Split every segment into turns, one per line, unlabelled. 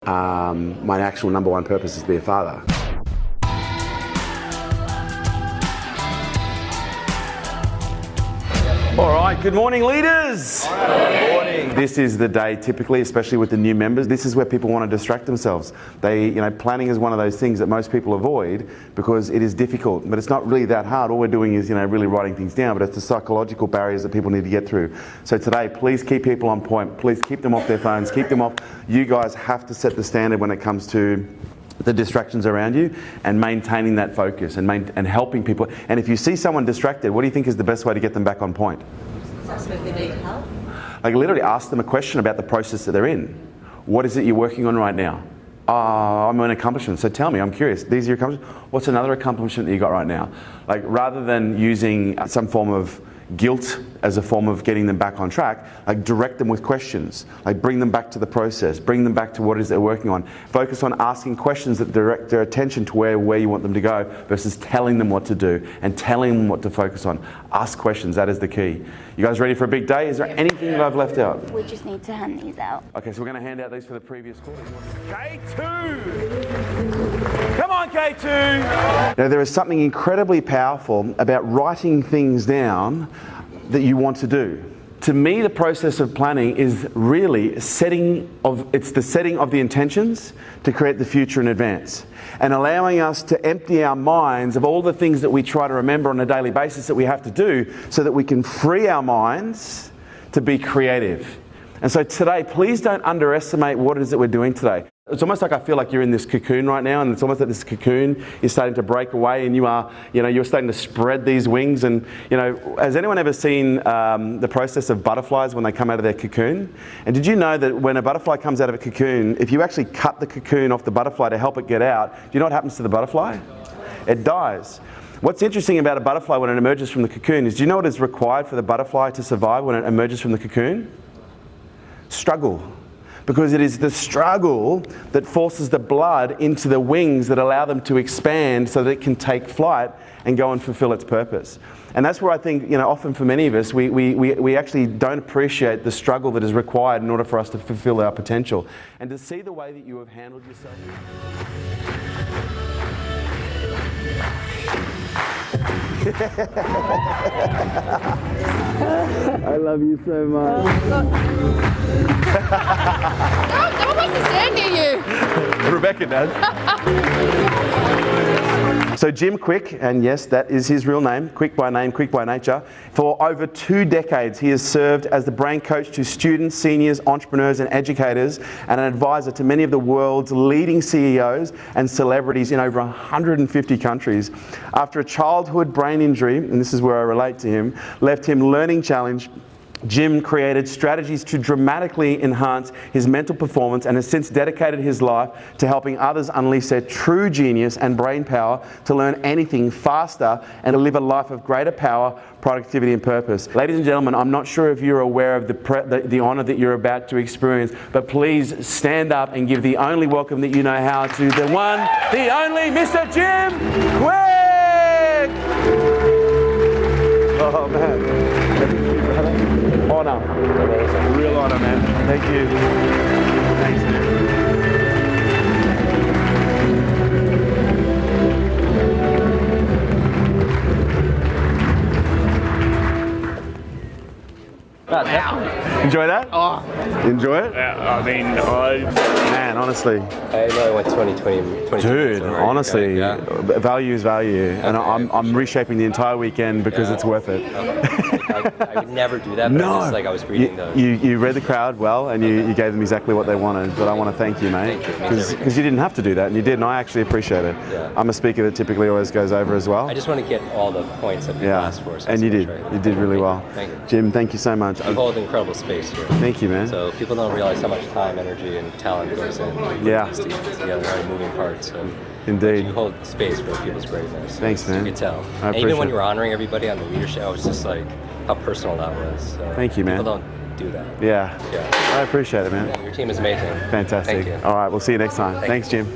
My actual number one purpose is to be a father. All right, good morning, leaders. Good morning. This is the day, typically, especially with the new members, this is where people want to distract themselves. Planning is one of those things that most people avoid because it is difficult, but it's not really that hard. All we're doing is, really writing things down, but it's the psychological barriers that people need to get through. So today, please keep people on point. Please keep them off their phones, keep them off. You guys have to set the standard when it comes to the distractions around you and maintaining that focus and helping people. And if you see someone distracted, what do you think is the best way to get them back on point?
Ask them if they need help.
Like literally ask them a question about the process that they're in. What is it you're working on right now? I'm an accomplishment. So tell me, I'm curious. These are your accomplishments. What's another accomplishment that you got right now? Like rather than using some form of guilt as a form of getting them back on track, like direct them with questions, like bring them back to the process, bring them back to what it is they're working on. Focus on asking questions that direct their attention to where you want them to go versus telling them what to do and telling them what to focus on. Ask questions, that is the key. You guys ready for a big day? Is there anything that I've left out?
We just need to hand these out.
Okay, so we're going to hand out these for the previous quarter. K2! Come on, K2! Now, there is something incredibly powerful about writing things down that you want to do. To me, the process of planning is really the setting of the intentions to create the future in advance and allowing us to empty our minds of all the things that we try to remember on a daily basis that we have to do so that we can free our minds to be creative. And so today, please don't underestimate what it is that we're doing today. It's almost like I feel like you're in this cocoon right now, and it's almost like this cocoon is starting to break away, and you're starting to spread these wings. And has anyone ever seen the process of butterflies when they come out of their cocoon? And did you know that when a butterfly comes out of a cocoon, if you actually cut the cocoon off the butterfly to help it get out, do you know what happens to the butterfly? It dies. What's interesting about a butterfly when it emerges from the cocoon is, do you know what is required for the butterfly to survive when it emerges from the cocoon? Struggle. Because it is the struggle that forces the blood into the wings that allow them to expand so that it can take flight and go and fulfill its purpose. And that's where I think, often for many of us, we actually don't appreciate the struggle that is required in order for us to fulfill our potential. And to see the way that you have handled yourself. I love you so much.
No one wants to stand near you.
Rebecca does. So Jim Kwik, and yes, that is his real name, Kwik by name, Kwik by nature. For over 2 decades, he has served as the brain coach to students, seniors, entrepreneurs, and educators, and an advisor to many of the world's leading CEOs and celebrities in over 150 countries. After a childhood brain injury, and this is where I relate to him, left him learning challenged, Jim created strategies to dramatically enhance his mental performance and has since dedicated his life to helping others unleash their true genius and brain power to learn anything faster and to live a life of greater power, productivity and purpose. Ladies and gentlemen, I'm not sure if you're aware of the honor that you're about to experience, but please stand up and give the only welcome that you know how to the one, the only Mr. Jim Kwik! Oh man. Honor. Real honor, man. Thank you. Thanks, man.
Wow.
Enjoy that?
Oh.
Enjoy it?
Yeah,
Man, honestly.
I know I went 20.
Dude, honestly, value is value. And
Okay,
I'm reshaping the entire weekend because it's worth it.
I would never do that, but
No.
I was reading those.
You read the crowd well, and you gave them exactly what they wanted. But I want to thank you, mate, because you didn't have to do that, and you did, and I actually appreciate it.
Yeah.
I'm a speaker that typically always goes over as well.
I just want to get all the points that people asked for. So
and you did. You did really well.
Thank you.
Jim, thank you so much.
You hold incredible space here.
Thank you, man.
So people don't realize how much time, energy, and talent goes in.
Yeah.
These things together, very moving parts. So
Indeed.
you hold space for people's greatness.
Thanks, man.
You could tell.
I
And even when
appreciate
you were honoring everybody on the leadership, I was just like, how personal that was. So
Thank you, man.
People don't do that.
Yeah. I appreciate it, man.
Yeah, your team is amazing.
Fantastic.
Thank you.
All right, we'll see you next time. Thanks, Jim.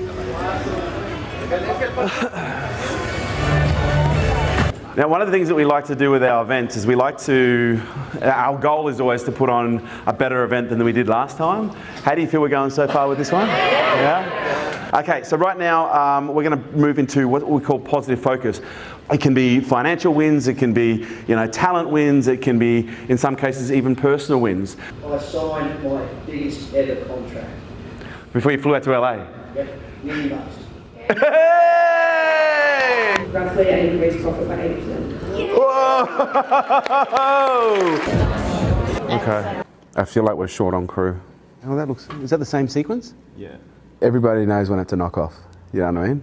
Now, one of the things that we like to do with our events is our goal is always to put on a better event than we did last time. How do you feel we're going so far with this one? Yeah? Okay, so right now we're going to move into what we call positive focus. It can be financial wins, it can be talent wins, it can be, in some cases, even personal wins.
I signed my biggest ever contract.
Before you flew out to LA?
Yep, really much.
Hey!
Roughly an increased profit by 80%.
Whoa! Okay. I feel like we're short on crew. Oh, is that the same sequence?
Yeah.
Everybody knows when it's a knockoff. You know what I mean?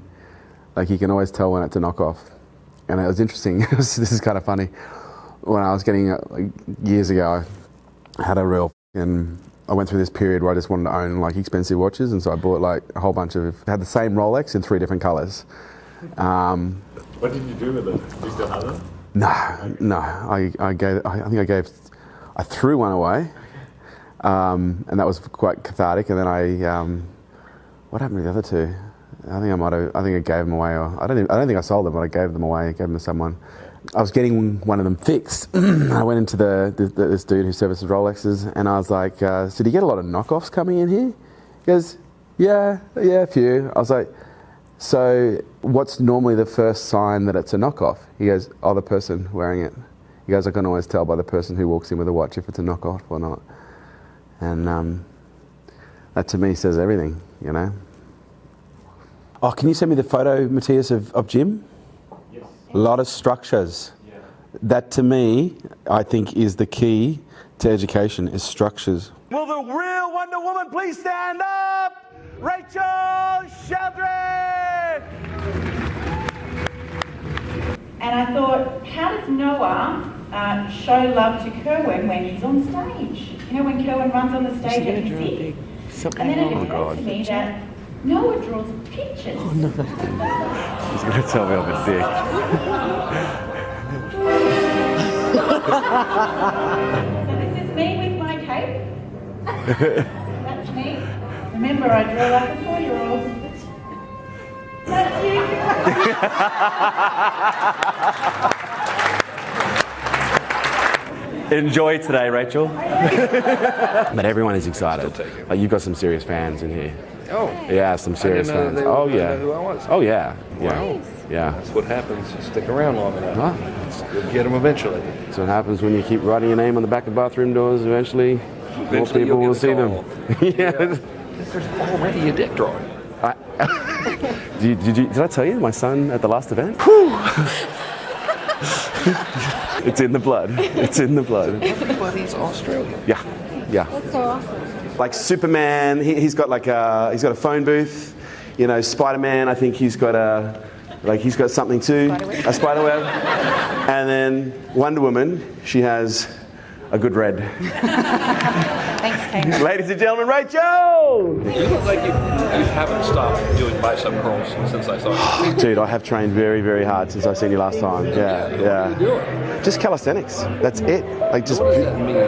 Like you can always tell when it's a knockoff. And it was interesting. This is kind of funny. When I was getting, years ago, I had a and I went through this period where I just wanted to own like expensive watches, and so I bought like a whole bunch of, had the same Rolex in 3 different colours.
What did you do with it? Do you still have them?
No. I threw one away, and that was quite cathartic. And then what happened to the other 2? I think I gave them away, or I don't think I sold them, but I gave them away, gave them to someone. I was getting one of them fixed. I went into this dude who services Rolexes, and I was like, so do you get a lot of knockoffs coming in here? He goes, yeah, a few. I was like, so what's normally the first sign that it's a knockoff? He goes, oh, the person wearing it. He goes, I can always tell by the person who walks in with a watch if it's a knockoff or not. And that to me says everything, Oh, can you send me the photo, Matthias, of Jim? Yes. A lot of structures. Yeah. That to me, I think, is the key to education, is structures. Will the real Wonder Woman please stand up? Rachel Sheldrick!
And I thought, how does Noah show love to Kerwin when he's on stage? When Kerwin runs on the stage at music? And then it occurred to me that Noah draws pictures.
Oh, no. He's going to tell me I'm a dick.
So this is me with my cape. That's me. Remember, I draw like a 4-year-old. That's you.
Enjoy today, Rachel. But everyone is excited. Like, you've got some serious fans in here.
Oh.
Yeah, some serious fans. Oh, yeah.
Who I was.
Oh, yeah.
Wow.
Yeah.
That's what happens. You stick around long enough.
Huh?
You'll get them eventually.
That's what happens when you keep writing your name on the back of bathroom doors. Eventually more people will see them. Yeah.
There's already a dick drawing.
Did I tell you my son at the last event? It's in the blood. It's in the blood.
Everybody's Australian.
Yeah.
That's so awesome.
Like Superman, he's got a phone booth. Spider-Man, I think he's got something too. A spider web. And then Wonder Woman, she has a good red.
Thanks, Kate.
Ladies and gentlemen, Rachel!
You look like you haven't stopped doing bicep curls since I saw you.
Dude, I have trained very, very hard since I seen you last time. Yeah.
What are you doing?
Just calisthenics. That's it. Like just.
What does that mean?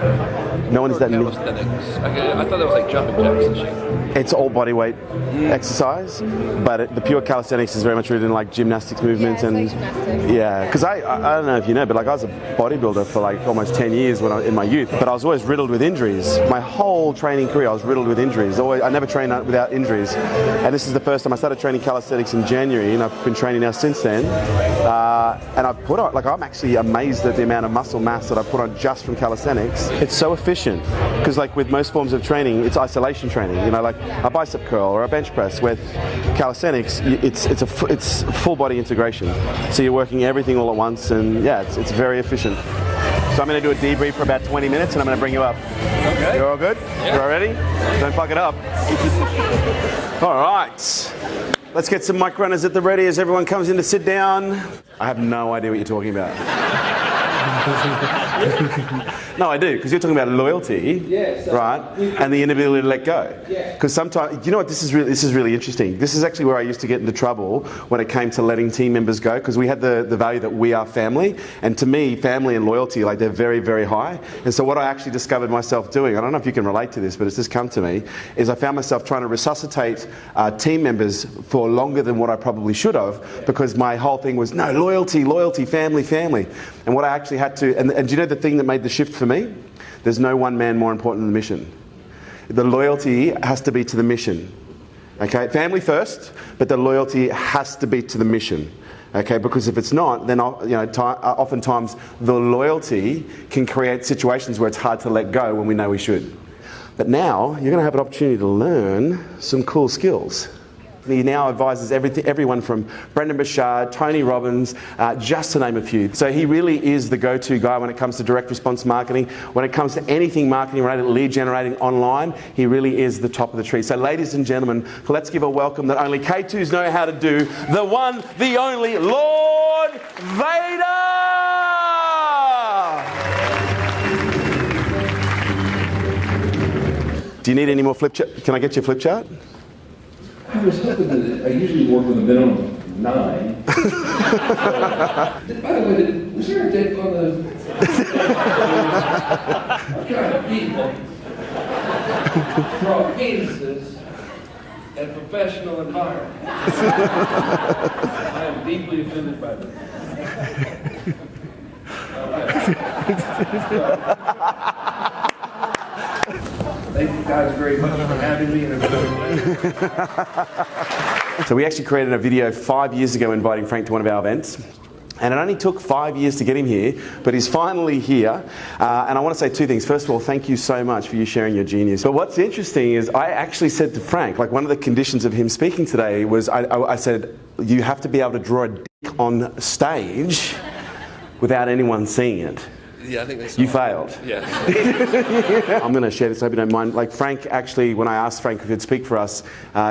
No one is that mean.
Calisthenics. I thought that was like jumping jacks and shit.
It's all body weight exercise, but the pure calisthenics is very much rooted in like gymnastics movements
Yeah,
and
it's like gymnastics.
yeah. Because I don't know if you know, but like I was a bodybuilder for like almost 10 years in my youth, but I was always riddled with injuries. My whole training career, I was riddled with injuries. I never trained without injuries, and this is the first time I started training calisthenics in January, and I've been training now since then. And I've put on, I'm actually amazed at the amount of muscle mass that I put on just from calisthenics. It's so efficient because like with most forms of training, it's isolation training. Like a bicep curl or a bench press. With calisthenics, it's full body integration. So you're working everything all at once, and yeah, it's very efficient. So I'm going to do a debrief for about 20 minutes, and I'm going to bring you up. Okay. You're all good? Yeah. You're all ready? Don't fuck it up. All right. Let's get some mic runners at the ready as everyone comes in to sit down. I have no idea what you're talking about. No, I do, because you're talking about loyalty, right, and the inability to let go. Because sometimes, you know what, this is really interesting. This is actually where I used to get into trouble when it came to letting team members go, because we had the value that we are family, and to me, family and loyalty, like, they're very, very high. And so what I actually discovered myself doing, I don't know if you can relate to this, but it's just come to me, is I found myself trying to resuscitate team members for longer than what I probably should have, because my whole thing was, no, loyalty, loyalty, family, family. And what I actually had to, and do you know the thing that made the shift for me? There's no one man more important than the mission. The loyalty has to be to the mission. Okay, family first, but the loyalty has to be to the mission. Okay, because if it's not, then oftentimes the loyalty can create situations where it's hard to let go when we know we should. But now you're going to have an opportunity to learn some cool skills. He now advises everyone from Brendan Bouchard, Tony Robbins, just to name a few. So he really is the go-to guy when it comes to direct response marketing. When it comes to anything marketing related, lead generating online, he really is the top of the tree. So ladies and gentlemen, let's give a welcome that only K2s know how to do, the one, the only, Lord Vader! Do you need any more flip chart? Can I get your flip chart?
I was hoping that I usually work with a minimum of 9. By the way, was there a date on the... I'm trying to people draw penises at professional environments. I am deeply offended by this. Thank you guys very much for having me.
So we actually created a video 5 years ago inviting Frank to one of our events. And it only took 5 years to get him here, but he's finally here. And I want to say two things. First of all, thank you so much for you sharing your genius. But what's interesting is I actually said to Frank, like, one of the conditions of him speaking today was I said, you have to be able to draw a dick on stage without anyone seeing it.
Yeah, I think they saw
You failed.
Yeah.
I'm going to share this, I hope you don't mind. Like, Frank, actually, when I asked Frank if he'd speak for us,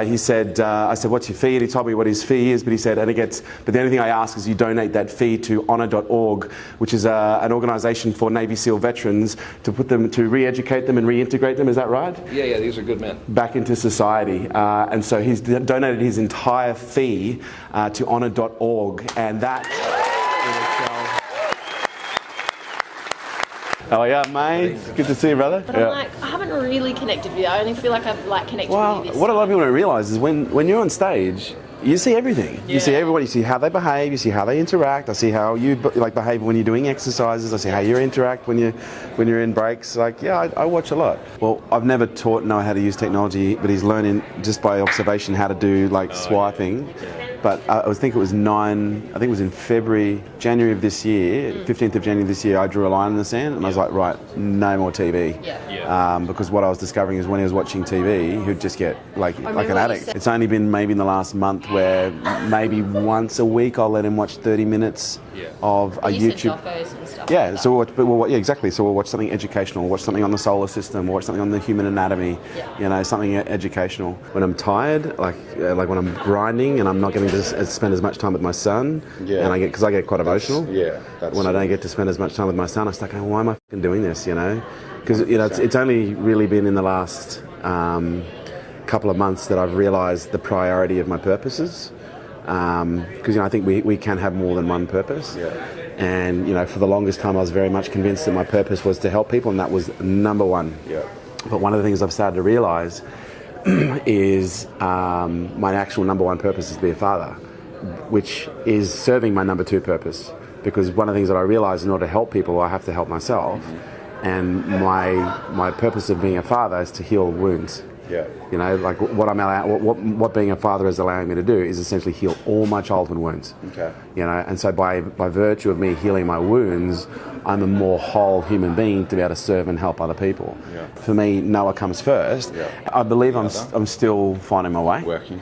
he said, I said, what's your fee? And he told me what his fee is, but he said, but the only thing I ask is you donate that fee to honour.org, which is an organisation for Navy SEAL veterans to re-educate them and reintegrate them, is that right?
Yeah, these are good men.
Back into society. And so he's donated his entire fee to honour.org, and that... Oh yeah, mate. Good to see you, brother.
But I'm like, I haven't really connected with you. I only feel like I've connected with you this
what a lot of
time.
people don't realise is when you're on stage, you see everything. You see everyone. You see how they behave. You see how they interact. I see how you behave when you're doing exercises. I see how you interact when you're in breaks. Like, yeah, I watch a lot. Well, I've never taught Noah how to use technology, but he's learning just by observation how to do swiping. Yeah. But I think it was in January of this year, 15th of January this year, I drew a line in the sand and I was like, right, no more TV. Because what I was discovering is when he was watching TV, he'd just get like an addict. It's only been maybe in the last month where maybe once a week I'll let him watch 30 minutes of a YouTube.
And stuff
Yeah, so exactly. So we'll watch something educational, watch something on the solar system, watch something on the human anatomy, something educational. When I'm tired, like when I'm grinding and I'm not getting to spend as much time with my son, and because I get quite emotional. When I don't get to spend as much time with my son, I start going, why am I fucking doing this? Because it's only really been in the last couple of months that I've realised the priority of my purposes. Because I think we can have more than one purpose. And for the longest time I was very much convinced that my purpose was to help people, and that was number one. But one of the things I've started to realise is my actual number one purpose is to be a father, which is serving my number two purpose. Because one of the things that I realised, in order to help people, I have to help myself. And my purpose of being a father is to heal wounds. What being a father is allowing me to do is essentially heal all my childhood wounds. And so by virtue of me healing my wounds, I'm a more whole human being to be able to serve and help other people. For me, Noah comes first. I believe I'm still finding my way.
Working.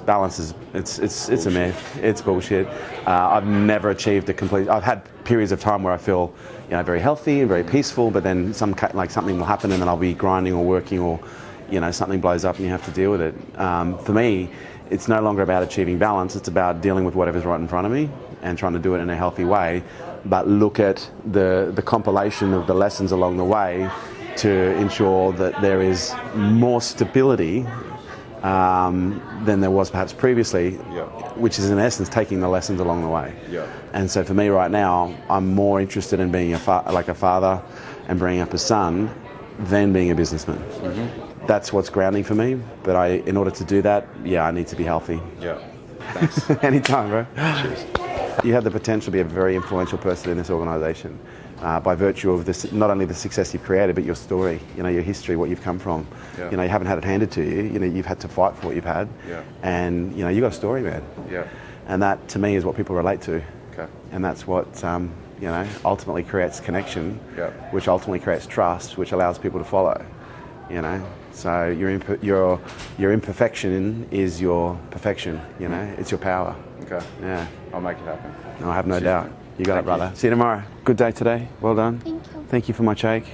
Balance is it's a myth. It's bullshit. I've never achieved a complete. I've had periods of time where I feel very healthy and very peaceful, but then something will happen and then I'll be grinding or working or something blows up and you have to deal with it. For me, it's no longer about achieving balance, it's about dealing with whatever's right in front of me and trying to do it in a healthy way, but look at the compilation of the lessons along the way to ensure that there is more stability than there was perhaps previously, which is in essence taking the lessons along the way. And so for me right now, I'm more interested in being a father and bringing up a son than being a businessman. That's what's grounding for me, but in order to do that, I need to be healthy. Thanks. Anytime, bro. Cheers. You have the potential to be a very influential person in this organisation by virtue of this, not only the success you've created, but your story, your history, what you've come from. You haven't had it handed to you. You've had to fight for what you've had, and you've got a story, man. And that, to me, is what people relate to. And that's what ultimately creates connection, which ultimately creates trust, which allows people to follow. So your imperfection is your perfection. It's your power.
I'll make it happen.
No, I have no doubt. You got it, brother. See you tomorrow. Good day today. Well done.
Thank you.
Thank you for my shake.